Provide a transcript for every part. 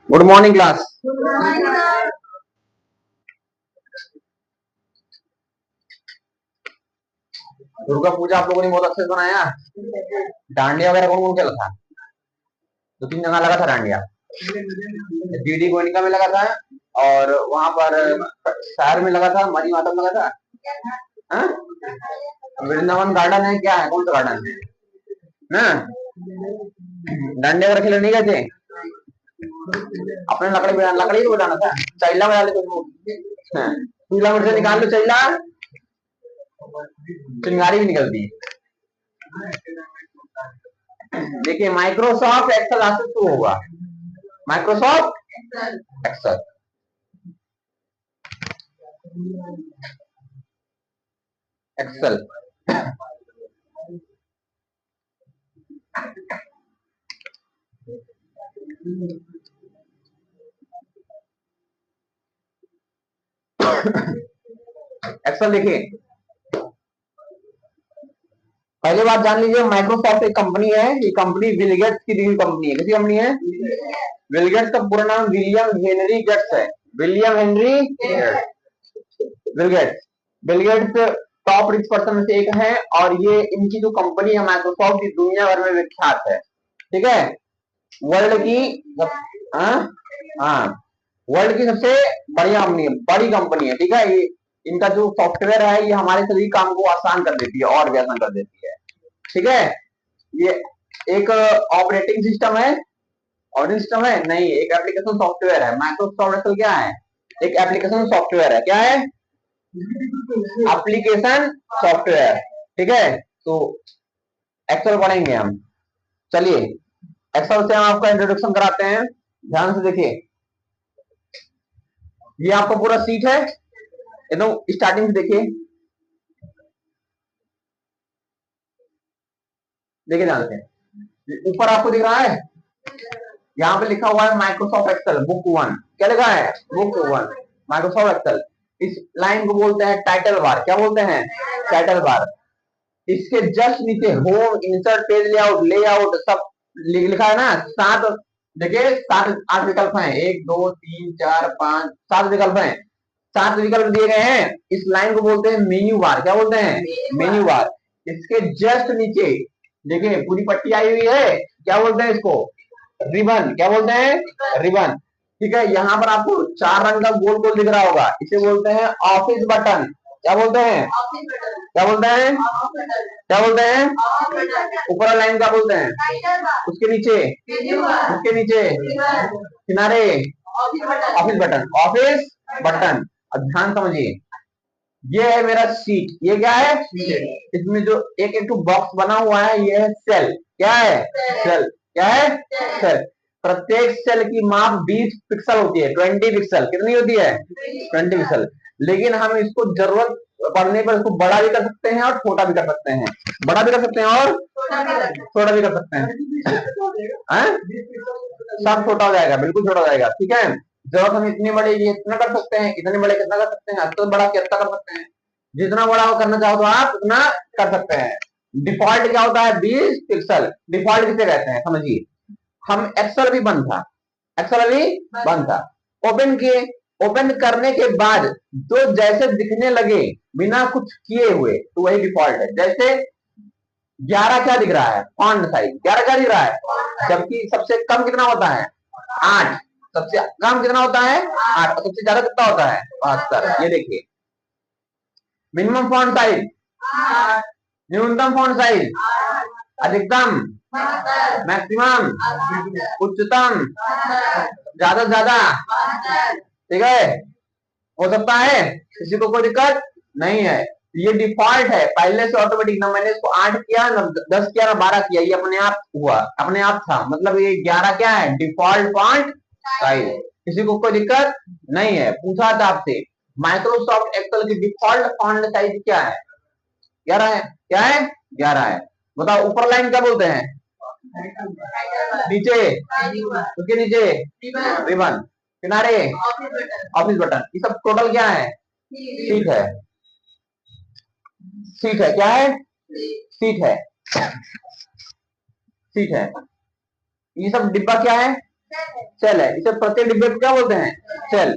Good morning class. Durga Puja आप लोगों ने बहुत अच्छे से बनाया। डांडिया वगैरह कौन कौन खेला था? 2-3 जगह लगा था डांडिया। डीडी गोयनका में लगा था, और वहां पर शहर में लगा था, मरी माता में लगा था। वृंदावन गार्डन है, क्या है, कौन सा गार्डन है ना? डांडिया वगैरह खेलने नहीं गए थे? अपने लकड़ी को बनाना था, चैला बना ले तो पीला मिर्च निकाल लो, चैला चिंगारी भी निकलती है। देखिए माइक्रोसॉफ्ट एक्सेल आज से शुरू होगा। माइक्रोसॉफ्ट एक्सेल एक्सेल एक्सेल देखिए, पहले बात जान लीजिए, माइक्रोसॉफ्ट एक कंपनी है। ये कंपनी बिल गेट्स की दी कंपनी है। किसी कंपनी है? बिल गेट्स का पूरा नाम विलियम हेनरी गेट्स है। William Henry Bill Gates. Bill Gates top rich person में से एक है, और ये इनकी जो कंपनी है माइक्रोसॉफ्ट, दुनिया भर में विख्यात है। ठीक है, वर्ल्ड की वर्ल्ड की सबसे बढ़िया कंपनी है, बड़ी कंपनी है। ठीक है, ये इनका जो सॉफ्टवेयर है ये हमारे सभी काम को आसान कर देती है, और भी आसान कर देती है। ठीक है, ये एक ऑपरेटिंग सिस्टम है। ऑपरेटिंग सिस्टम है नहीं, एक एप्लीकेशन सॉफ्टवेयर है। माइक्रोसॉफ्ट एक्सेल क्या है? एक एप्लीकेशन सॉफ्टवेयर है। क्या है? Application software. ठीक है, तो एक्सेल पढ़ेंगे हम। चलिए एक्सेल से हम आपका इंट्रोडक्शन कराते हैं, ध्यान से देखिए। ये आपका पूरा सीट है, एकदम स्टार्टिंग से देखिए। देखिए ध्यान से, ऊपर आपको दिख रहा है, यहाँ पे लिखा हुआ है माइक्रोसॉफ्ट एक्सेल बुक 1। क्या लिखा है? Book 1 Microsoft Excel. इस लाइन को बोलते हैं टाइटल बार। क्या बोलते हैं? Title bar. इसके जस्ट नीचे होम, इंसर्ट, पेज लेआउट सब लिखा है ना। 7, देखिए 7-8 विकल्प हैं। 1 2 3 4 5 7 विकल्प हैं। 7 विकल्प दिए गए हैं। इस लाइन को बोलते हैं मेन्यू बार। क्या बोलते हैं? Menu bar. इसके जस्ट नीचे देखिए पूरी पट्टी आई हुई है, क्या बोलते हैं इसको? रिबन। क्या बोलते हैं? रिबन। ठीक है, यहाँ पर आपको 4 रंग का गोल गोल दिख रहा होगा, इसे बोलते हैं ऑफिस बटन। क्या बोलते हैं? क्या बोलते हैं? क्या बोलते हैं? ऊपर लाइन क्या बोलते हैं? उसके नीचे, उसके नीचे किनारे ऑफिस बटन। Office button. अब ध्यान समझिए, ये है मेरा सीट। ये क्या है? इसमें जो एक एक बॉक्स बना हुआ है ये है सेल। क्या है? सेल। क्या है? सेल। प्रत्येक सेल की माप 20 पिक्सल होती है। 20 पिक्सल। कितनी होती है? 20 पिक्सल। लेकिन हम इसको जरूरत पड़ने पर इसको बड़ा भी कर सकते हैं और छोटा भी कर सकते हैं। बड़ा भी कर सकते हैं और छोटा भी कर सकते हैं। सब छोटा हो जाएगा, बिल्कुल छोटा हो जाएगा। ठीक है, जरूरत हम इतनी बड़ी इतना कर सकते हैं, इतने बड़े कितना कर सकते हैं, तो बड़ा कितना कर सकते हैं। जितना बड़ा वो करना चाहो तो आप उतना कर सकते हैं। डिफॉल्ट क्या होता है? 20 पिक्सल। डिफॉल्ट किसे कहते हैं समझिए। हम एक्सेल भी बंद था, एक्सेल भी बंद था, ओपन किए, ओपन करने के बाद जो जैसे दिखने लगे बिना कुछ किए हुए, तो वही डिफॉल्ट है। जैसे 11 क्या दिख रहा है? फॉन्ट साइज 11 क्या दिख रहा है? जबकि सबसे कम कितना होता है? 8। सबसे कम कितना होता है? 8। और सबसे ज्यादा कितना होता है? 72। ये देखिए, मिनिमम फॉन्ट साइज, न्यूनतम फॉन्ट साइज, अधिकतम, मैक्सिमम, उच्चतम, ज्यादा से ज्यादा। ठीक है, हो सकता है, किसी को कोई दिक्कत नहीं है। ये डिफॉल्ट है, पहले से ऑटोमेटिक। ना मैंने इसको 8 किया, ना 10 किया, ना 12 किया, ये अपने आप हुआ, अपने आप था। मतलब ये 11 क्या है? Default font size. किसी को कोई दिक्कत नहीं है। पूछा था आपसे माइक्रोसॉफ्ट एक्सेल की डिफॉल्ट फॉन्ट साइज क्या है? 11 है। क्या है? 11 है। बताओ ऊपर लाइन क्या बोलते हैं? नीचे, उसके नीचे रिबन, किनारे ऑफिस बटन। ये सब टोटल क्या है? सीट है। सीट है। क्या है? सीट है, सीट है। ये सब डिब्बा क्या है? सेल है। इसे प्रत्येक डिब्बे को क्या बोलते हैं? सेल।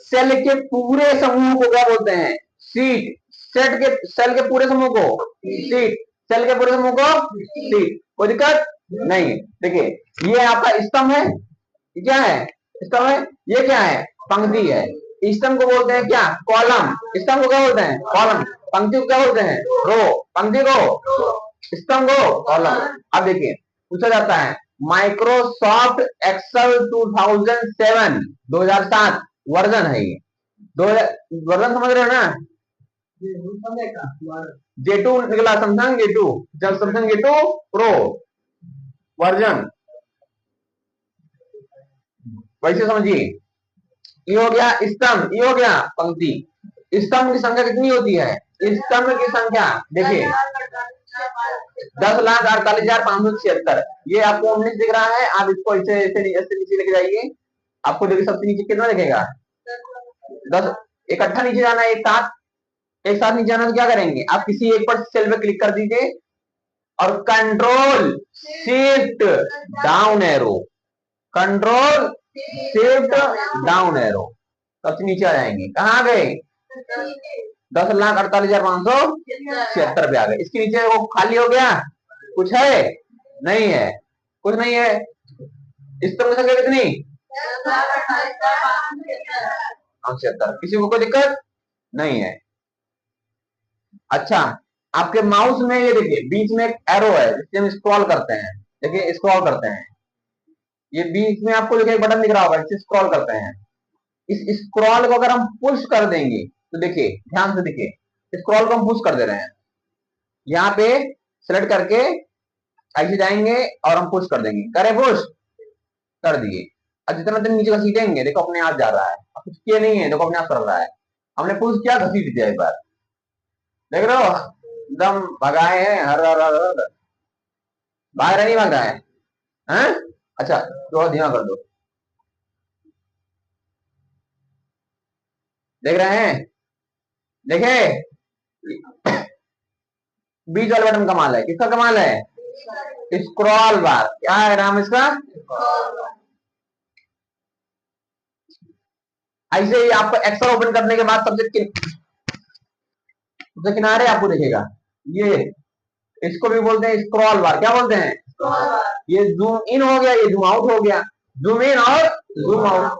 सेल के पूरे समूह को क्या बोलते हैं? सीट। सेल के पूरे समूह को सीट, सेल के पूरे समूह को सीट। कोई दिक्कत नहीं। देखिए ये आपका स्तंभ है, ये क्या है? स्तंभ है। ये क्या है? पंक्ति है। स्तंभ को बोलते हैं क्या? कॉलम। स्तंभ को क्या बोलते हैं? कॉलम। पंक्ति को क्या बोलते हैं? रो। पंक्ति को, स्तंभ को कॉलम। अब देखिए पूछा जाता है माइक्रोसॉफ्ट एक्सेल 2007 2007 वर्जन है ये। वर्जन समझ रहे हो ना? J2 निकला, सैमसंग J2, जब सैमसंग J2 प्रो वर्जन, वैसे समझिए। ये हो गया स्तंभ, ये हो गया पंक्ति। स्तंभ की संख्या कितनी होती है? स्तंभ की संख्या देखिए 10,48,576। ये आपको 19 दिख रहा है। आप इसको ऐसे ऐसे नीचे लेके जाइए, आपको देखिए सबसे नीचे कितना दिखेगा? 10। इकट्ठा नीचे जाना है, एक साथ नीचे जाना। तो क्या करेंगे? आप किसी एक पर सेल पे क्लिक कर दीजिए और control shift down arrow, control shift down arrow, सबसे नीचे आ जाएंगे। कहाँ गए? 10,48,576 पे आ गए। इसके नीचे वो खाली हो गया, कुछ है? नहीं है, कुछ नहीं है। इस तरह संख्या कितनी? 76। किसी को कोई दिक्कत नहीं है। अच्छा, आपके माउस में ये देखिए बीच में एक एरो है जिससे हम स्क्रॉल करते हैं। देखिए स्क्रॉल करते हैं, ये बीच में आपको देखिए बटन दिख रहा होगा, इससे स्क्रॉल करते हैं। इस स्क्रॉल को अगर हम पुश कर देंगे तो देखिए ध्यान से, देखिए स्क्रॉल को हम पुश कर दे रहे हैं। यहाँ पे सेलेक्ट करके ऐसे जाएंगे और हम पुश कर देंगे। करें पुश, कर दिए। अब जितना दिन नीचे घसीटेंगे देखो अपने आप जा रहा है। अब कुछ किए नहीं है, देखो अपने आप कर रहा है। हमने पुश किया, घसीट दिया एक बार, देख रहे हो? एकदम भगाए हैं, हर हर हर हर। भाग रहा नहीं भाग रहा है? हैं? अच्छा थोड़ा धीमा कर दो, देख रहे हैं? देखे बीच वाले बटन कमाल है। किसका कमाल है? स्क्रॉल बार। क्या है नाम इसका? ऐसे ही आपको एक्सेल ओपन करने के बाद सबसे किनारे आपको दिखेगा ये, इसको भी बोलते हैं स्क्रॉल बार। क्या बोलते हैं? ये जूम इन हो गया, ये जूम आउट हो गया। जूम इन और जूम आउट।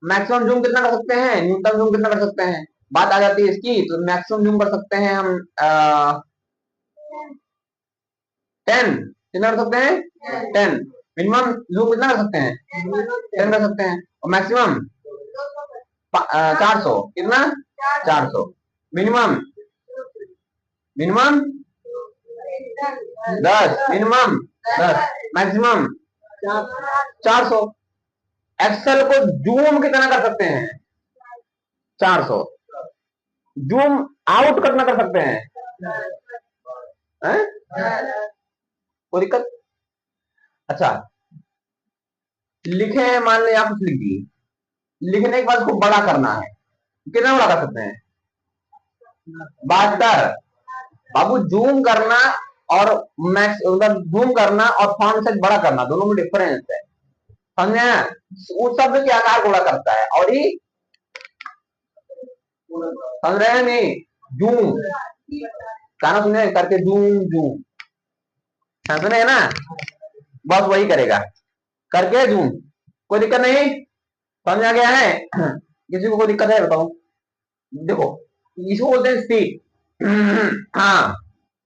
मैक्सिमम जूम कितना कर सकते हैं? न्यूनतम जूम कितना कर सकते हैं? बात आ जाती है इसकी, तो मैक्सिमम जूम कर सकते हैं हम 10। कितना कर सकते हैं? 10। मिनिमम जूम कितना कर सकते हैं? 10 कर सकते हैं। और मैक्सिमम 400। कितना? 400। Minimum 10, minimum 10, maximum 400। एक्सेल को जूम कितना कर सकते हैं? 400। जूम आउट कितना कर सकते हैं? कोई दिक्कत? अच्छा लिखे, मान लो आप कुछ लिख दिए, लिखने के बाद उसको बड़ा करना है। कितना बड़ा कर सकते हैं? 72। बाबू जूम करना और मैक्स मतलब जूम करना और फॉन्ट साइज बड़ा करना दोनों में डिफरेंस है, समझे? उस शब्द के आकार को बड़ा करता है और ही, समझ रहे हैं नहीं? जूम गाना सुने करके जूम जूम, सुने ना? बस वही करेगा करके जूम। कोई दिक्कत नहीं? समझ आ गया है? किसी को कोई दिक्कत है बताओ? देखो इसको बोलते हैं सीट। हाँ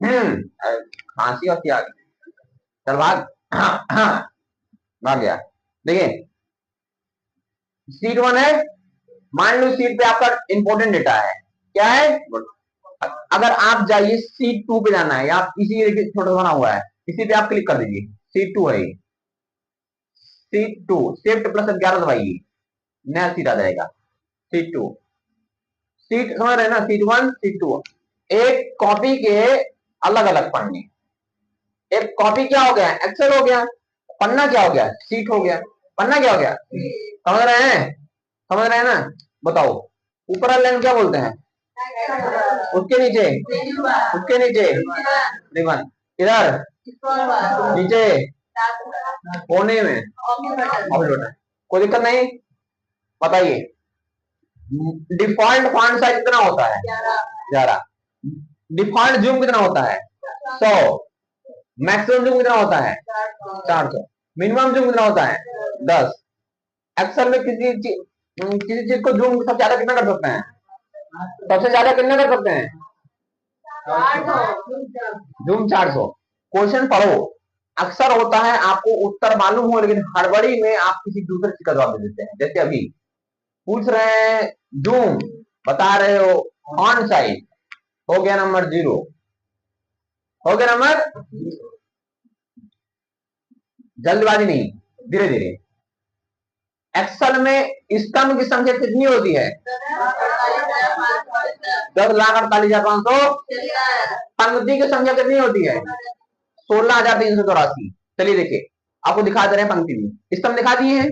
खांसी और क्या, चल भाग, भाग गया। देखिए सीट 1 है। मान लो सीट पे आपका इंपॉर्टेंट डेटा है, क्या है? अगर आप जाइए सीट 2 पे जाना है, या आप इसी छोटा बना हुआ है, इसी पे आप क्लिक कर दीजिए। सीट 2 है, सीट 2 शिफ्ट प्लस 11 दबाइए, नया सीट आ जाएगा। सीट 2, सीट समझ रहे हैं ना? सीट 1 सीट 2 एक कॉपी के अलग अलग पन्ने। एक कॉपी क्या हो गया? एक्सेल हो गया। पन्ना क्या हो गया? सीट हो गया। पन्ना क्या हो गया? समझ रहे हैं? समझ रहे हैं ना? बताओ ऊपर वाले लाइन क्या बोलते हैं? उसके नीचे, उसके नीचे रिबन, इधर नीचे कोने में ऑब्जेक्ट, कोई दिक्कत नहीं। बताइए डिफॉल्ट फॉन्ट साइज कितना होता है? 11। डिफॉल्ट जूम कितना होता है? 100। मैक्सिमम जूम कितना होता है? 400। मिनिमम जूम कितना होता है? 10। एक्सेल में किसी चीज को जूम सबसे ज्यादा कितना कर सकते हैं? सबसे ज्यादा कितना कर सकते हैं? जूम 400। क्वेश्चन पढ़ो, अक्सर होता है आपको उत्तर मालूम हो लेकिन हड़बड़ी में आप किसी दूसरे चीज का जवाब दे देते हैं। जैसे अभी पूछ रहे हैं जूम, बता रहे हो फॉन्ट साइज, हो गया नंबर 0, हो गया नंबर। जल्दबाजी नहीं, धीरे धीरे। एक्सेल में स्तंभ की संख्या कितनी होती है? 10,48,500। पंक्ति की संख्या कितनी होती है? 16,384। चलिए देखिए, आपको दिखा दे रहे हैं पंक्ति में स्तंभ दिखा दिए हैं।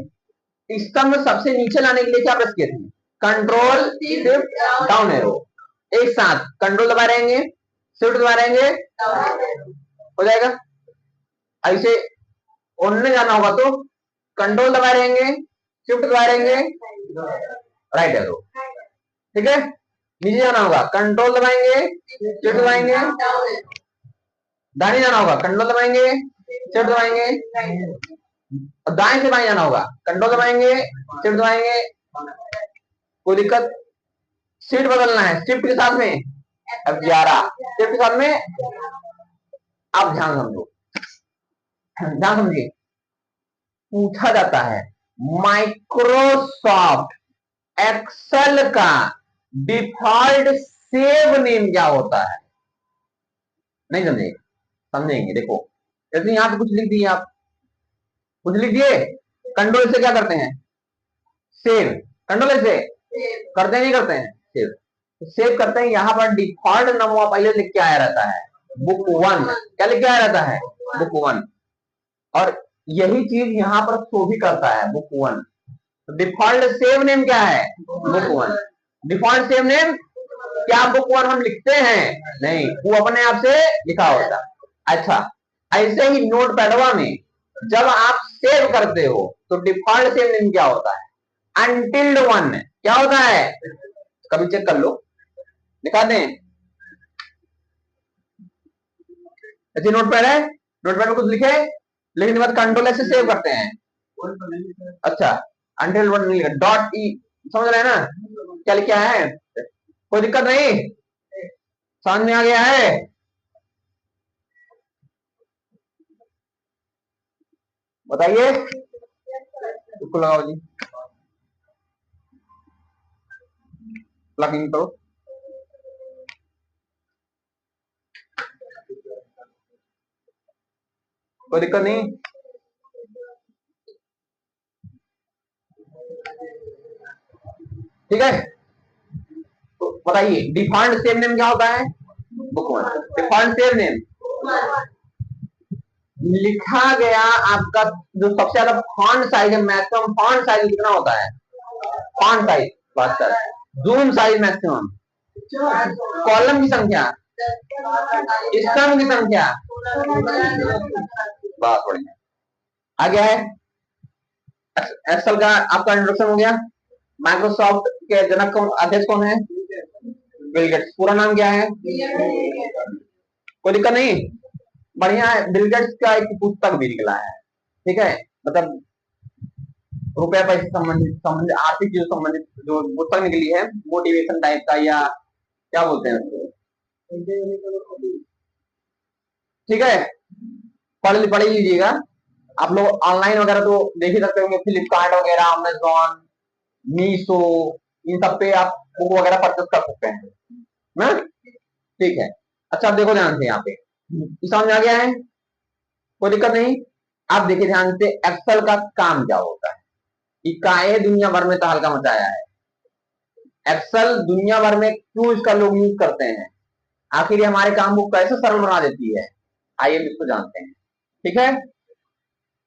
स्तंभ सबसे नीचे लाने के लिए क्या प्रेस किए थे? Control shift down arrow. एक साथ कंट्रोल दबा रहेंगे, शिफ्ट दबा रहेंगे, हो जाएगा। ऐसे उनने जाना होगा तो कंट्रोल दबा रहेंगे, शिफ्ट दबा रहेंगे, राइट एरो। ठीक है, नीचे जाना होगा कंट्रोल दबाएंगे, शिफ्ट दबाएंगे, दाएं जाना होगा कंट्रोल दबाएंगे, शिफ्ट दबाएंगे, दाएं से बाएं जाना होगा कंट्रोल दबाएंगे, शिफ्ट दबाएंगे। कोई दिक्कत? सीट बदलना है शिफ्ट के साथ में, अब 11 शिफ्ट के साथ में। आप ध्यान समझो, ध्यान समझिए। पूछा जाता है माइक्रोसॉफ्ट एक्सेल का डिफॉल्ट सेव नेम क्या होता है? नहीं समझे? समझेंगे, देखो जैसे यहां पे कुछ लिख दिए, आप कुछ लिख दिए, कंट्रोल से क्या करते हैं? सेव। कंट्रोल से करते हैं, नहीं करते हैं? सेव, सेव करते हैं। यहाँ पर डिफॉल्ट नाम पहले लिख के आया रहता है, बुक 1। क्या लिख के आया रहता है? बुक 1। और यही चीज यहाँ पर शो भी करता है, बुक 1। तो डिफॉल्ट सेव नेम क्या है? बुक 1। डिफॉल्ट सेव नेम क्या बुक 1 हम लिखते हैं? नहीं, वो अपने आप से लिखा होता। अच्छा, ऐसे ही नोट पैडवा में जब आप सेव करते हो तो डिफॉल्ट सेव नेम क्या होता है? अनटिल्ड 1 क्या होता है? कभी चेक कर लो, दिखा दें। ऐसे नोट पैड है, नोट पैड में कुछ लिखे, लिखने के बाद कंट्रोल ऐसे सेव करते हैं। अच्छा, अनटिल 1 नहीं लिखा, डॉट ई, समझ रहे हैं ना क्या लिखा है? कोई दिक्कत नहीं, समझ में आ गया है? बताइए, इसको लगाओ जी, प्लगिंग करो। कोई दिक्कत नहीं। ठीक है, तो बताइए डिफॉल्ट सेव नेम क्या होता है? बुक 1। डिफॉल्ट सेव नेम लिखा गया आपका जो सबसे ज्यादा फॉन्ट साइज है, मैक्सिमम फॉन्ट साइज कितना होता है? Font size 72। Zoom size maximum, column की संख्या, स्तंभ की संख्या। बहुत बढ़िया, आ गया है। एक्सेल का आपका इंट्रोडक्शन हो गया। माइक्रोसॉफ्ट के जनक कौन, अध्यक्ष कौन है? Bill Gates. पूरा नाम क्या है? कोई दिक्कत नहीं, बढ़िया है। बिल गेट्स का एक पुस्तक भी निकला है, ठीक है, मतलब रुपया पैसे संबंधित संबंधित आर्थिक चीजों संबंधित जो पुस्तक निकली है, मोटिवेशन टाइप का, या क्या बोलते हैं उसको, ठीक है, पढ़ लीजिएगा। आप लोग ऑनलाइन वगैरह तो देख ही सकते होंगे, फ्लिपकार्ट वगैरह, अमेजोन, मीशो, इन सब पे आप बुक वगैरह परचेस कर सकते हैं ना? ठीक है। अच्छा, आप देखो ध्यान से, यहाँ पे समझ आ गया है? कोई दिक्कत नहीं। आप देखिए ध्यान से, एक्सेल का काम क्या होता है, इकाए दुनिया भर में तहलका मचाया है। एक्सेल दुनिया भर में क्यों इसका लोग यूज करते हैं, आखिर ये हमारे काम को कैसे सरल बना देती है, आइए इसको जानते हैं। ठीक है,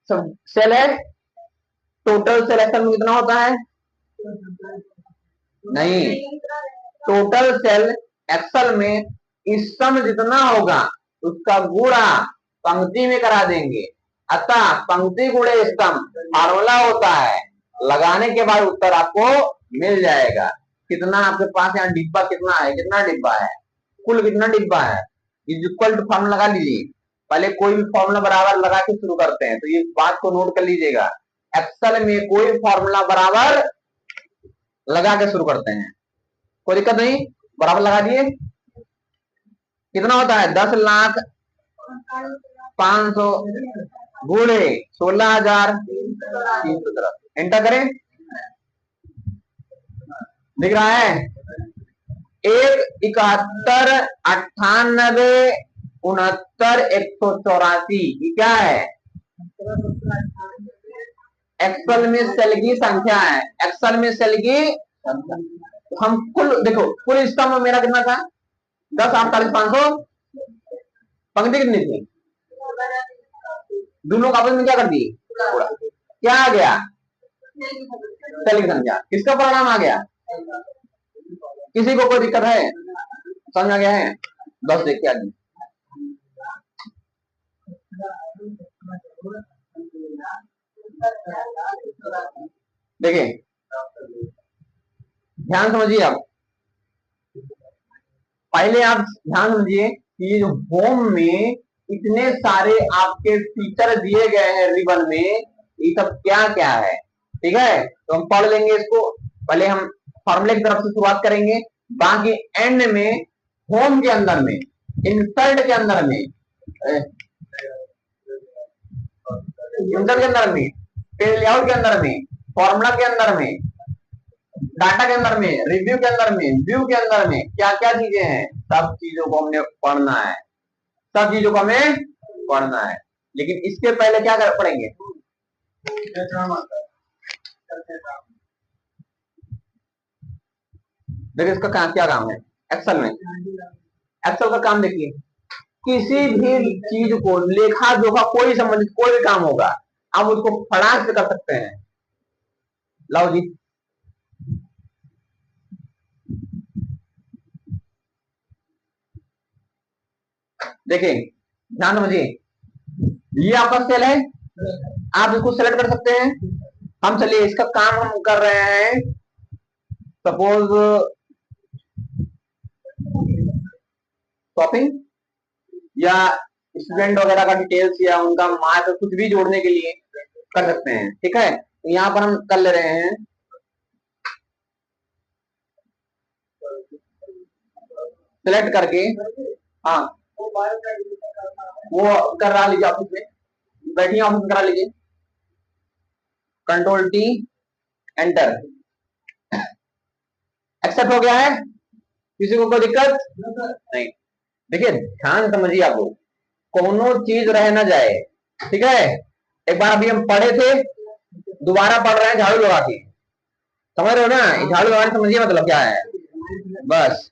सब सेल है, टोटल सेल एक्सेल में कितना होता है? नहीं, टोटल सेल एक्सेल में इस सम जितना होगा उसका गुणा पंक्ति में करा देंगे। अतः पंक्ति गुणे स्तंभ फार्मूला होता है, लगाने के बाद उत्तर आपको मिल जाएगा। कितना आपके पास यहाँ डिब्बा कितना है, कितना डिब्बा है, कुल कितना डिब्बा है, इक्वल टू फॉर्मूला लगा लीजिए। पहले कोई भी फॉर्मूला बराबर लगा के शुरू करते हैं, तो ये बात को नोट कर लीजिएगा। एक्सेल में कोई फॉर्मूला बराबर लगा के शुरू करते हैं, कोई दिक्कत नहीं, बराबर लगा दिए। कितना होता है 10,05,00,000 गुणे 16,313। एंटर करें, दिख रहा है 1,71,98,69,184। ये क्या है, एक्सेल में सेल की संख्या है, एक्सेल में सेल की। हम कुल देखो, कुल स्तंभ मेरा कितना था 10,48,500, पंक्ति कितनी थी, दोनों का आपस में क्या कर दिए, क्या आ गया, सेल की संख्या। किसका परिणाम आ गया, किसी को कोई दिक्कत है, समझ आ गया है, बस देखिए आदमी। देखिए ध्यान समझिए, आप पहले आप ध्यान समझिए कि जो होम में इतने सारे आपके फीचर दिए गए हैं रिबन में, ये सब क्या क्या है, ठीक है। तो हम पढ़ लेंगे इसको, पहले हम फॉर्मूले की तरफ से शुरुआत करेंगे, बाकी एंड में होम के अंदर में, इंसर्ट के अंदर में, इंसर्ट के अंदर में, पेज लेआउट के अंदर में, फॉर्मूला के अंदर में, डाटा के अंदर में, रिव्यू के अंदर में, व्यू के अंदर में क्या क्या चीजें हैं, सब चीजों को हमने पढ़ना है, सब चीजों को हमें पढ़ना है। लेकिन इसके पहले क्या कर पढ़ेंगे, देखिए इसका काम क्या काम है एक्सेल में। एक्सेल का काम देखिए, किसी भी चीज को लेखा जोखा कोई संबंधित कोई भी काम होगा, आप उसको फटाक से कर सकते हैं। लाओ जी, देखिए ध्यान समझिए, ये आपका सेल है, आप इसको सेलेक्ट कर सकते हैं। हम चलिए इसका काम हम कर रहे हैं, सपोज शॉपिंग या स्टूडेंट वगैरह का डिटेल्स या उनका मार्क कुछ भी जोड़ने के लिए कर सकते हैं, ठीक है। तो यहाँ पर हम कर ले रहे हैं, सिलेक्ट करके, हाँ वो करा लीजिए, ऑफिस में बैठिए, ऑफिस में करा लीजिए, कंट्रोल टी एंटर। एक्सेप्ट हो गया है, किसी को कोई दिक्कत नहीं। देखिए ध्यान समझिए, आपको कोनो चीज रह ना जाए, ठीक है। एक बार अभी हम पढ़े थे, दोबारा पढ़ रहे हैं झाड़ू लगा के, समझ रहे हो ना, झाड़ू लगाने समझिए मतलब क्या है, बस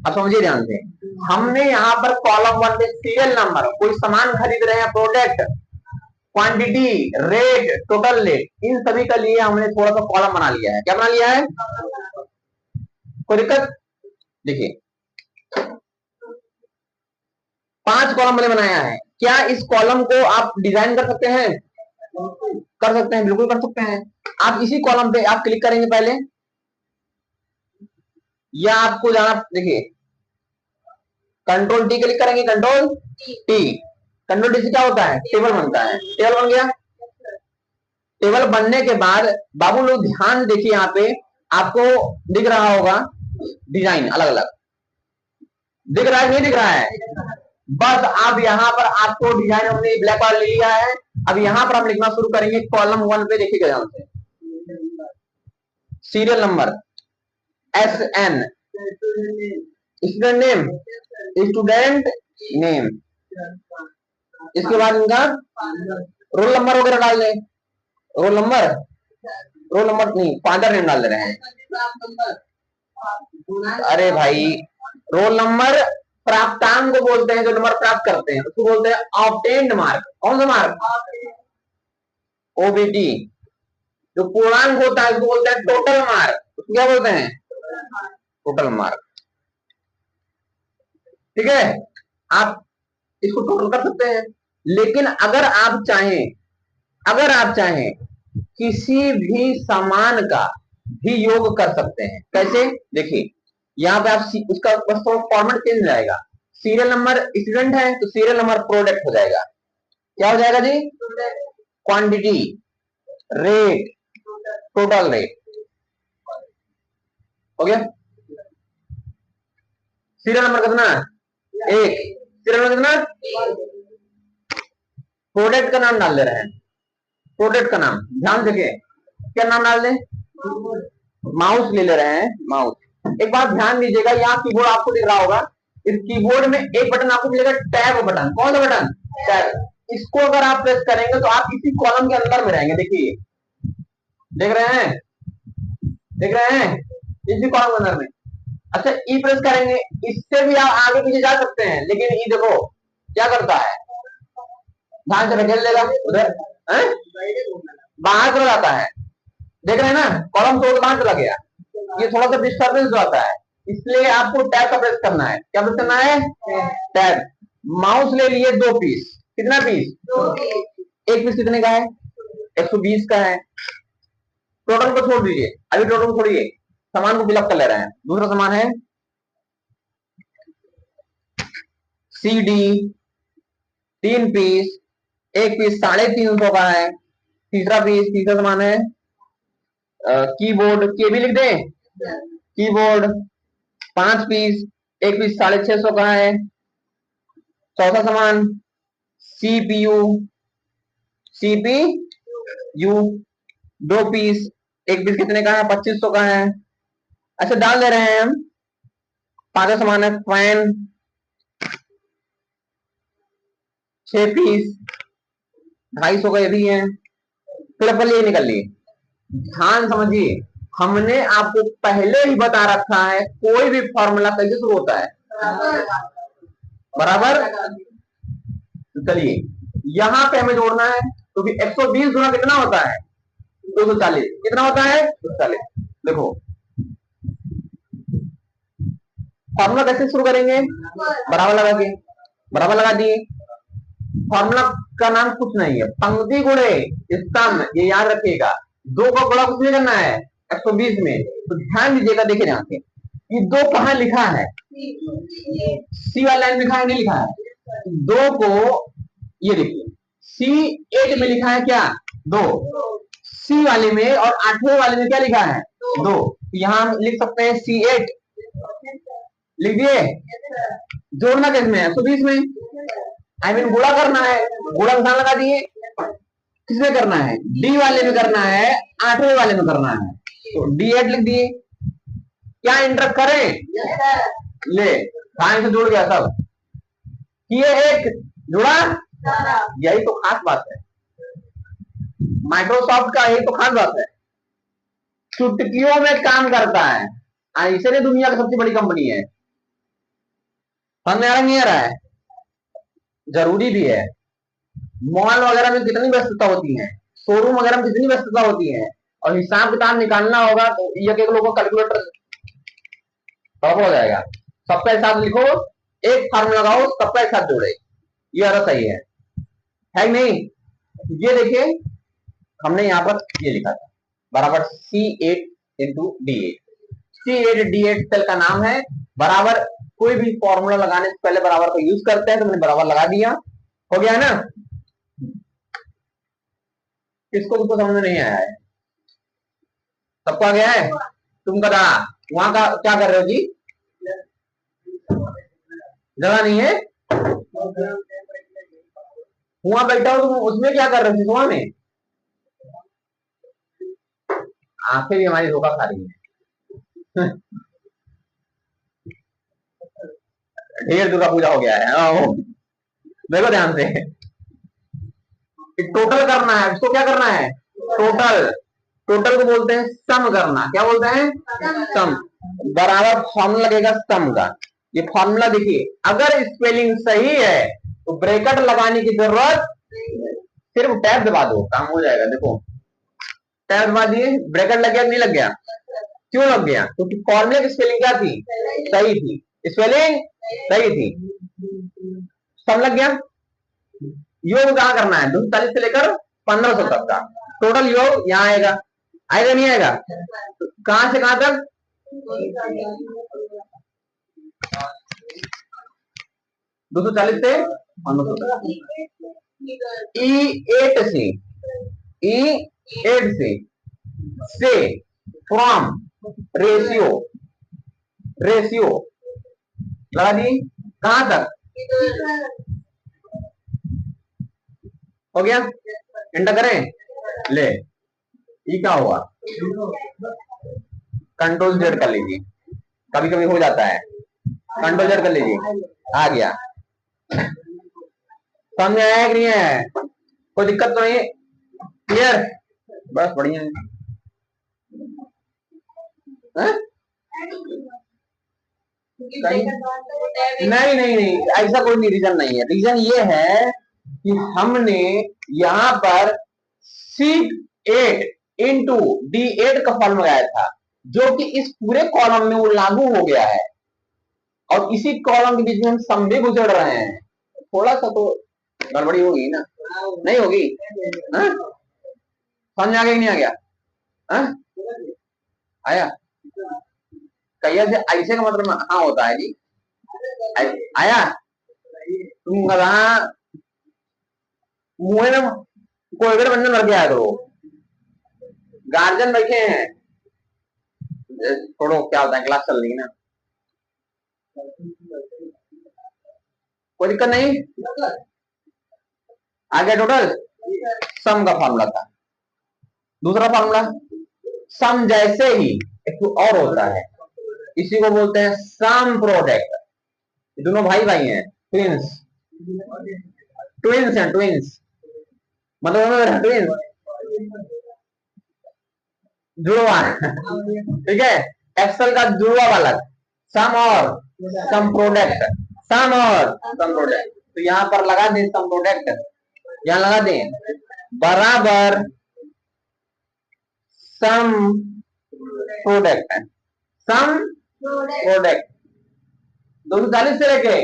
अब समझिए ध्यान से। हमने यहाँ पर कॉलम 1 में सीरियल नंबर, कोई सामान खरीद रहे हैं, product, quantity, rate, total rate, इन सभी का लिए हमने थोड़ा सा कॉलम बना लिया है। क्या बना लिया है, कोई दिक्कत, देखिए 5 कॉलम मैंने बनाया है। क्या इस कॉलम को आप डिजाइन कर सकते हैं, कर सकते हैं, बिल्कुल कर सकते हैं। आप इसी कॉलम पे आप क्लिक करेंगे पहले, या आपको जाना, देखिए कंट्रोल टी क्लिक करेंगे, कंट्रोल टी, कंट्रोल टी से क्या होता है, टेबल बनता है। टेबल बन गया, टेबल बनने के बाद बाबू लोग ध्यान देखिए, यहाँ पे आपको दिख रहा होगा डिजाइन अलग अलग, दिख रहा है नहीं दिख रहा है, बस अब यहाँ पर आपको डिजाइन हमने ब्लैक वाला ले लिया है। अब यहाँ पर हम लिखना शुरू करेंगे कॉलम 1 पे, देखिएगा ध्यान से, serial number SN, student name, student name, इसके बाद इनका रोल नंबर वगैरह डाल दें, रोल नंबर नहीं, फादर नेम डाल दे रहे हैं। अरे भाई, रोल नंबर प्राप्तांक को बोलते हैं, जो नंबर प्राप्त करते हैं उसको बोलते हैं ऑब्टेन्ड मार्क। कौन सा मार्क, OBT। जो पूर्णांक होता है उसको बोलते हैं टोटल मार्क, उसको क्या बोलते हैं, टोटल मार्क। ठीक है, आप इसको टोटल कर सकते हैं, लेकिन अगर आप चाहें किसी भी सामान का भी योग कर सकते हैं। कैसे? देखिए यहाँ पे आप उसका बस थोड़ा फॉर्मेट चेंज हो जाएगा। सीरियल नंबर स्टूडेंट है तो सीरियल नंबर प्रोडक्ट हो जाएगा। क्या हो जाएगा जी? क्वांटिटी, रेट, टोटल रेट हो गया। सीरियल नंबर कितना? एक। सीरियल नंबर कितना? प्रोडक्ट का नाम डाल दे रहे हैं, प्रोडक्ट का नाम ध्यान देखिए, क्या नाम डाल दें? माउस ले रहे हैं, माउस। एक बात ध्यान दीजिएगा, यहाँ कीबोर्ड आपको दिख रहा होगा, इस कीबोर्ड में एक बटन आपको मिलेगा, टैब बटन। कौन सा बटन? टैब। इसको अगर आप प्रेस करेंगे तो आप इसी कॉलम के अंदर में रहेंगे। देखिए, देख रहे हैं, देख रहे हैं, इसी कॉलम के अंदर में। अच्छा, ई प्रेस करेंगे, इससे भी आप आगे पीछे जा सकते हैं, लेकिन ई देखो क्या करता है, ध्यान से ढकेल लेगा उधर, बाहर चला जाता है। देख रहे हैं ना, कॉलम तोड़ बाहर चला गया। ये थोड़ा सा डिस्टर्बेंस जो आता है, इसलिए आपको टैब का प्रेस करना है। क्या प्रेस करना है? टैब। माउस ले लिए 2 पीस। कितना पीस? 2 पीस। एक पीस कितने का है? 120 का है। टोटल को छोड़ दीजिए, अभी टोटल को छोड़िए, सामान को फिलअप कर ले रहे हैं। दूसरा सामान है सीडी, 3 पीस, एक पीस 350 का है। तीसरा सामान है कीबोर्ड, के भी लिख दें, कीबोर्ड 5 पीस, एक पीस 650 का है। चौथा सामान सीपीयू, 2 पीस, एक पीस कितने का है? 2500 का है। अच्छा, डाल दे रहे हैं हम। पांचवा सामान है फैन, 6 पीस, 250 का ये भी है। फिर ये निकल लिए। ध्यान समझिए, हमने आपको पहले ही बता रखा है कोई भी फॉर्मूला कैसे शुरू होता है, बराबर। चलिए यहां पे हमें जोड़ना है, क्योंकि 120 गुना कितना होता है? 240। कितना होता है? 240। देखो फॉर्मूला कैसे शुरू करेंगे? बराबर लगा के, बराबर लगा दिए। फॉर्मूला का नाम कुछ नहीं है, पंक्ति गुणे स्तंभ, ये याद रखिएगा। 2 को गुणा कुछ नहीं करना है 120 में। तो ध्यान दीजिएगा, देखिए ध्यान से, ये 2 कहां लिखा है? सी वाला लाइन लिखा है, नहीं लिखा है? 2 को ये देखिए C8 में लिखा है क्या? 2। सी वाले में और 8वें वाले में क्या लिखा है? 2। यहां हम लिख सकते हैं C8, लिख दिए। जोड़ना किसमें? 120 में। आई मीन गुणा करना है, गुणा निशान लगा दिए। किसमें करना है? डी वाले में करना है, 8वें वाले में करना है, तो D8 लिख दिए। क्या इंटर करें? ले, साइन से जुड़ गया सब। ये एक जुड़ा, यही तो खास बात है माइक्रोसॉफ्ट का, यही तो खास बात है, चुटकियों में काम करता है, इसलिए दुनिया की सबसे बड़ी कंपनी है। समझ में आ रहा नहीं आ रहा है? जरूरी भी है। मॉल वगैरह में कितनी व्यस्तता होती है, शोरूम वगैरह में कितनी व्यस्तता होती है, और हिसाब किताब निकालना होगा तो एक एक लोगों का कैलकुलेटर टॉप हो जाएगा। सबका हिसाब लिखो, एक फार्मूला लगाओ, सबका हिसाब जोड़े, ये अर्थ सही है नहीं? ये देखिए, हमने यहाँ पर ये लिखा था बराबर C8 into D8। C8 D8 cell का नाम है। बराबर कोई भी फॉर्मूला लगाने से पहले बराबर को यूज करते हैं, तो मैंने बराबर लगा दिया। हो गया है ना? किसको किसको समझ में नहीं आया है? सबको आ गया है? तुम कदा वहां का क्या कर रहे हो जी? जगह नहीं है, वहां बैठा हो तुम, उसमें क्या कर रहे थे? वहां में आंखें भी हमारी धोखा खा रही है। ढेर दुर्गा पूजा हो गया है। देखो ध्यान से, टोटल करना है, इसको क्या करना है? टोटल। टोटल को बोलते हैं सम करना। क्या बोलते हैं? सम। बराबर फॉर्मूला लगेगा सम का। ये फॉर्मूला देखिए, अगर स्पेलिंग सही है तो ब्रैकेट लगाने की जरूरत, सिर्फ टैब दबा दो, काम हो जाएगा। देखो टैब दबा दिए, ब्रैकेट लग गया नहीं लग गया? क्यों लग गया? क्योंकि फॉर्मूले की स्पेलिंग क्या थी? सही थी, स्पेलिंग सही थी। सब लग गया। योग कहाँ करना है? 240 से लेकर 1500 तक का टोटल योग यहाँ आएगा, आएगा नहीं आएगा? तो कहां से कहां तक? 240 से 1500 तक। E8 से, E8 से फ्रॉम रेशियो, रेशियो लगा दी कहां तक? हो गया? एंटर करें, ले ये क्या हुआ? कंट्रोल जेड कर लीजिए, कभी कभी हो जाता है, कंट्रोल जेड कर लीजिए, आ गया। समझ आया कि नहीं है? कोई दिक्कत तो नहीं? क्लियर? बस बढ़िया है। नहीं नहीं नहीं, ऐसा कोई नहीं, रीजन नहीं है। रीजन ये है कि हमने यहाँ पर C8 इंटू D8 का फॉर्म लगाया था, जो कि इस पूरे कॉलम में वो लागू हो गया है, और इसी कॉलम के बीच में हम सम भी गुजर रहे हैं। थोड़ा सा तो गड़बड़ी होगी ना? नहीं होगी? समझ आ गया कि नहीं आ गया? आया? कैया से ऐसे का मतलब हाँ होता है जी। आया? तुम मुंह में कोई बंधन लग गया तो गार्जियन बैठे हैं, छोड़ो, क्या होता है, क्लास चल रही है ना, कोई दिक्कत नहीं। आगे टोटल सम का फॉर्मूला था। दूसरा फॉर्मूला सम जैसे ही एक तो और होता है, इसी को बोलते हैं सम प्रोडक्ट। दोनों भाई भाई हैं, ट्विंस, ट्विंस हैं, ट्विंस मतलब ट्विंस, जुड़वा। ठीक है, एक्सेल का जुड़वा वाला सम और सम प्रोडक्ट, सम और सम प्रोडक्ट। तो यहां पर लगा दें सम प्रोडक्ट, यहां लगा दें बराबर सम प्रोडक्ट, सम प्रोडक्ट 240 से लेके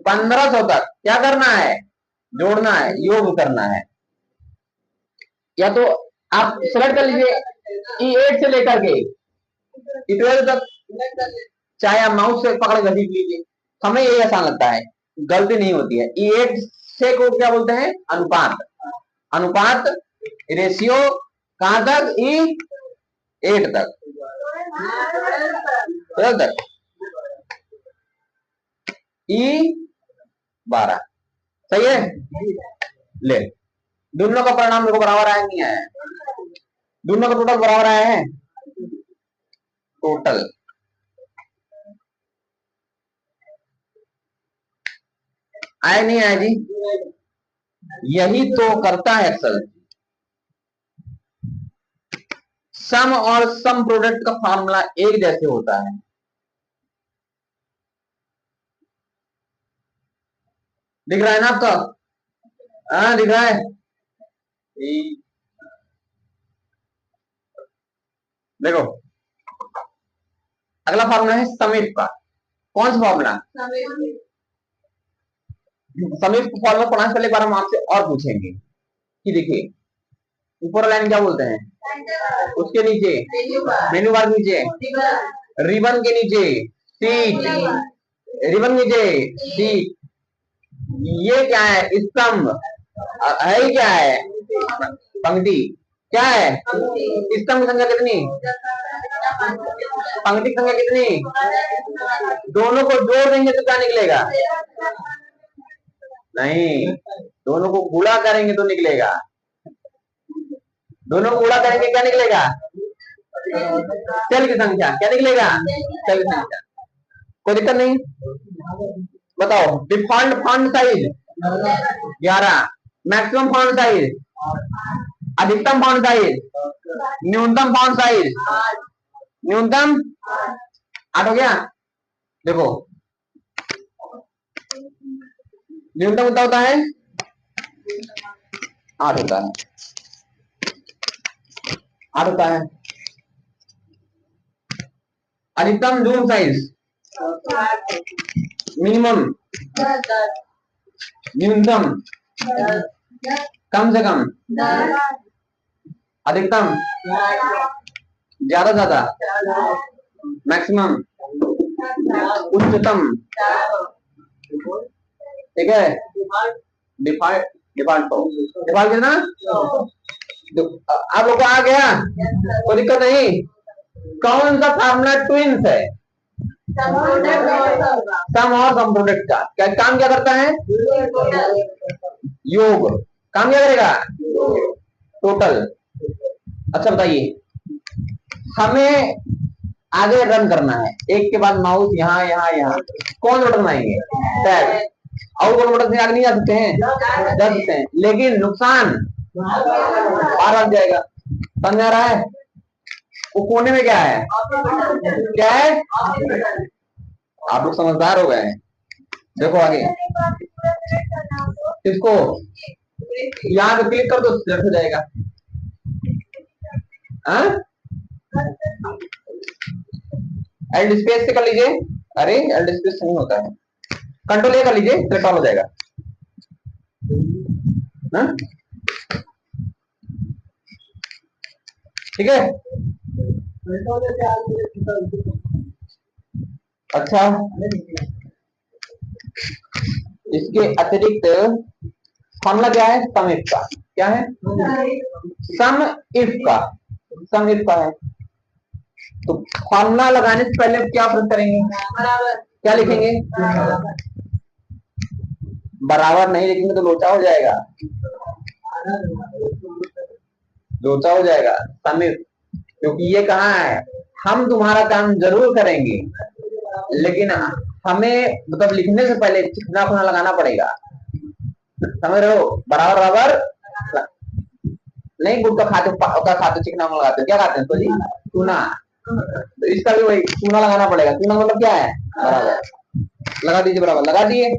1500 तक क्या करना है? जोड़ना है, योग करना है। या तो आप सेलेक्ट कर लीजिए E8 से लेकर के E12 तक, चाहे आप माउस से पकड़ कर देख लीजिए, हमें यही आसान लगता है, गलती नहीं होती है। E8 से को क्या बोलते हैं? अनुपात, अनुपात रेशियो कहां तक? E8 तक, 12 तक, E12 सही है। ले, दोनों का परिणाम देखो बराबर आया नहीं आया? दोनों का टोटल बराबर आया है, टोटल आया नहीं आया जी? यही तो करता है एक्सेल। सम और सम प्रोडक्ट का फॉर्मूला एक जैसे होता है। दिख रहा है ना आपका? हाँ दिख रहा है। देखो अगला फॉर्मूला है समीप का। कौन सा फॉर्मूला? समीप फॉर्मूला पढ़ाने से पहले एक बार हम आपसे और पूछेंगे कि देखिए ऊपर लाइन क्या बोलते हैं, उसके नीचे मेनू बार के नीचे, रिबन के नीचे सीट, रिबन के नीचे सीट, ये क्या है? स्तंभ है ही, क्या है? पंक्ति। क्या है? स्तंभ की संख्या कितनी? पंक्ति की संख्या कितनी? दोनों को जोड़ देंगे तो क्या निकलेगा? नहीं, दोनों को गुणा करेंगे तो निकलेगा। दोनों को गुणा करेंगे क्या निकलेगा? चल की संख्या क्या निकलेगा? चल की संख्या। कोई दिक्कत नहीं? बताओ default font size 11, maximum font size, अधिकतम फॉन्ट साइज, न्यूनतम फॉन्ट साइज, न्यूनतम 8 हो गया। देखो न्यूनतम कितना होता है? 8 होता है, 8 होता है। अधिकतम जूम साइज, मिनिमम, न्यूनतम, कम से कम, अधिकतम, ज्यादा ज्यादा, मैक्सिमम, उच्चतम, ठीक है। डिफॉल्ट डिफॉल्ट कितना, आप लोग को आ गया, कोई दिक्कत नहीं। कौन सा फार्मूला ट्विंस है? सम और सम प्रोडक्ट का क्या काम क्या करता है? योग। काम क्या करेगा? टोटल। अच्छा बताइए, हमें आगे रन करना है, एक के बाद माउस यहाँ यहाँ यहाँ, कौन बटन आएंगे? टैब। और कौन बटन से आगे नहीं जा सकते हैं? जा सकते हैं, लेकिन नुकसान बार आ जाएगा। समझ आ रहा है? वो कोने में क्या है? क्या है? आप लोग समझदार हो गए हैं। देखो आगे, इसको यहाँ पे क्लिक कर दो, सिलेक्ट हो जाएगा। एल्ड स्पेस से कर लीजिए। अरे एल्ड स्पेस नहीं होता है, कंट्रोल ए कर लीजिए, सिलेक्ट ऑल हो जाएगा। ठीक है। अच्छा, इसके अतिरिक्त फॉर्मूला क्या है? सम इफ का। क्या है? सम इफ का। सम इफ का है तो फॉर्मूला लगाने से पहले क्या फर्क करेंगे? क्या लिखेंगे? बराबर नहीं लिखेंगे तो लोचा हो जाएगा, लोचा हो जाएगा। सम इफ, क्योंकि ये कहा है हम तुम्हारा काम जरूर करेंगे, लेकिन हमें मतलब लिखने से पहले चिकना खुना लगाना पड़ेगा। समझ रहे हो? बराबर बराबर नहीं, गुड़ का खाते चिकना लगाते हैं, क्या खाते हैं? तो जी चूना। तो इसका भी वही चूना लगाना पड़ेगा। चूना मतलब क्या है? बराबर। लगा दीजिए, बराबर लगा दिए।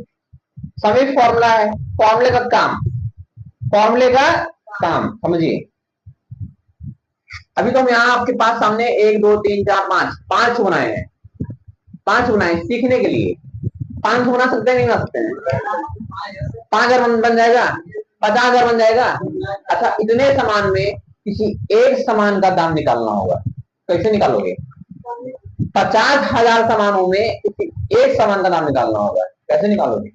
सम इफ फॉर्मूला है, फॉर्मूले का काम, फॉर्मूले का काम समझिए। अभी तो हम यहाँ आपके पास सामने 1 2 3 4 5 बनाए हैं, 5 बनाए सीखने के लिए। 5 बना सकते हैं, नहीं बना सकते हैं? 5000 बन जाएगा, 50,000 बन जाएगा। अच्छा, इतने सामान में किसी एक सामान का दाम निकालना होगा, कैसे निकालोगे? 50,000 सामानों में किसी एक सामान का दाम निकालना होगा, कैसे निकालोगे?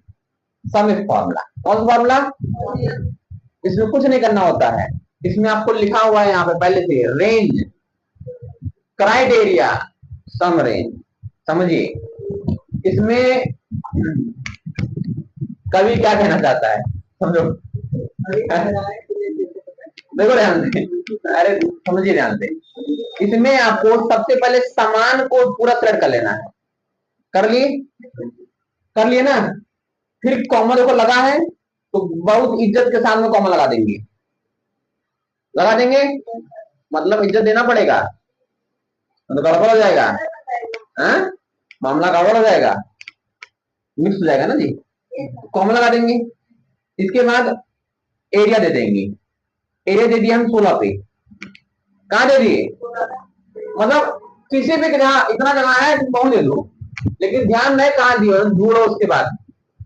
सम इफ फॉर्मूला। कौन सा फॉर्मूला? इसमें कुछ नहीं करना होता है, इसमें आपको लिखा हुआ है यहाँ पे पहले से रेंज, क्राइटेरिया, सम रेंज। समझिए, इसमें कवि क्या कहना चाहता है समझो। देखो ध्यान से, अरे समझिए ध्यान से। इसमें आपको सबसे पहले सामान को पूरा सेलेक्ट कर लेना है। कर लिए? कर लिए ना? फिर कॉमा देखो लगा है तो बहुत इज्जत के साथ में कॉमा लगा देंगे, लगा देंगे मतलब इज्जत देना पड़ेगा, तो गड़बड़ हो जाएगा। मामला गड़बड़ हो जाएगा, मिक्स हो जाएगा ना जी। कॉमा लगा देंगे, इसके बाद एरिया दे देंगे। एरिया दे दिया हम 16 पे। कहाँ दे दिए? मतलब किसी भी जगह इतना जगह है पहुंच दे दो, लेकिन ध्यान नहीं कहाँ दिए, ढूंढो उसके बाद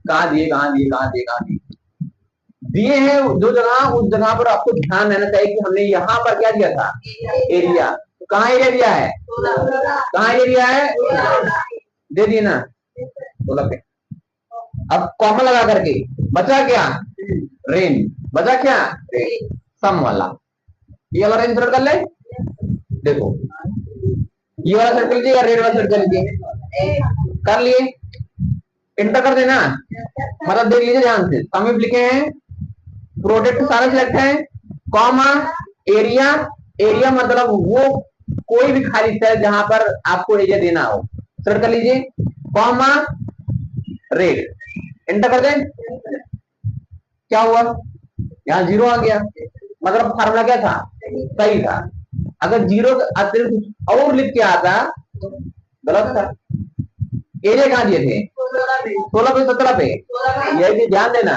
कहाँ दिए कहाँ दिए कहाँ दिए कहाँ दिए दिए हैं जो जगह, उस जगह पर आपको ध्यान रहना चाहिए कि हमने यहाँ पर क्या दिया था? एरिया। तो कहाँ एरिया दिया है? कहाँ एरिया है? दे दिए ना 16 पे। अब कॉमा लगा करके बचा क्या? रेंज। बचा क्या? सम वाला। ये वाला रेंज कर ले, देखो ये वाला सेट कर लीजिएगा, रेड वाला सेट कर लीजिए। कर लिए, इंटर कर देना। मतलब देख लीजिए ध्यान से, सम इफ लिखे हैं, प्रोडक्ट सारे सिलेक्ट है, कॉमा एरिया। एरिया मतलब वो कोई भी खाली सेल जहां पर आपको एरिया देना हो, सेलेक्ट कर लीजिए, कॉमा रेड। इंटर कर दें, क्या हुआ? यहाँ 0 आ गया, मतलब फार्मूला क्या था? सही था। अगर 0 अतिरिक्त और लिख के आता गलत था। एरिया कहाँ दिए थे? 16 पे 17 पे। यही ध्यान देना,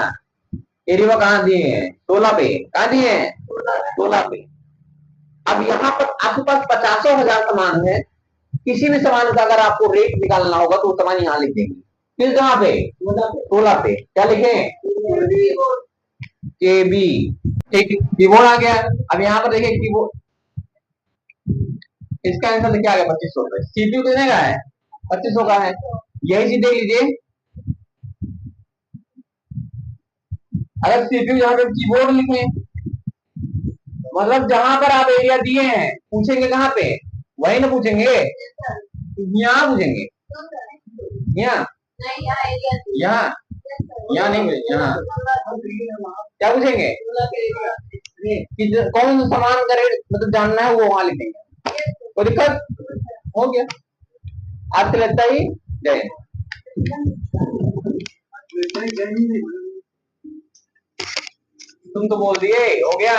एरिया कहाँ दिए हैं? 16 पे। कहाँ दिए हैं? 16 पे। अब यहाँ पर आपके पास 50,000 सामान है, किसी भी सामान का अगर आपको रेट निकालना होगा तो वो सामान यहाँ लिख देंगे। फिर कहाँ पे 16 पे क्या लिखें KB। ठीक, कीबोर्ड आ गया। अब यहाँ पर देखिए कीबोर्ड, इसका आंसर क्या आ गया 2500 रुपए। CPU कितने का है 2500 का है। यही चीज देख लीजिए, अगर CPU यहाँ पे कीबोर्ड लिखें मतलब जहां पर आप एरिया दिए हैं पूछेंगे कहाँ पे, वही ना पूछेंगे, यहाँ पूछेंगे, यहाँ यहाँ यहाँ नहीं पूछेंगे, यहाँ क्या पूछेंगे कि कौन सा सामान का रेट मतलब जानना है वो वहां लिखेंगे। कोई दिक्कत हो गया आपसे लगता ही जय तुम तो बोल दिए हो गया।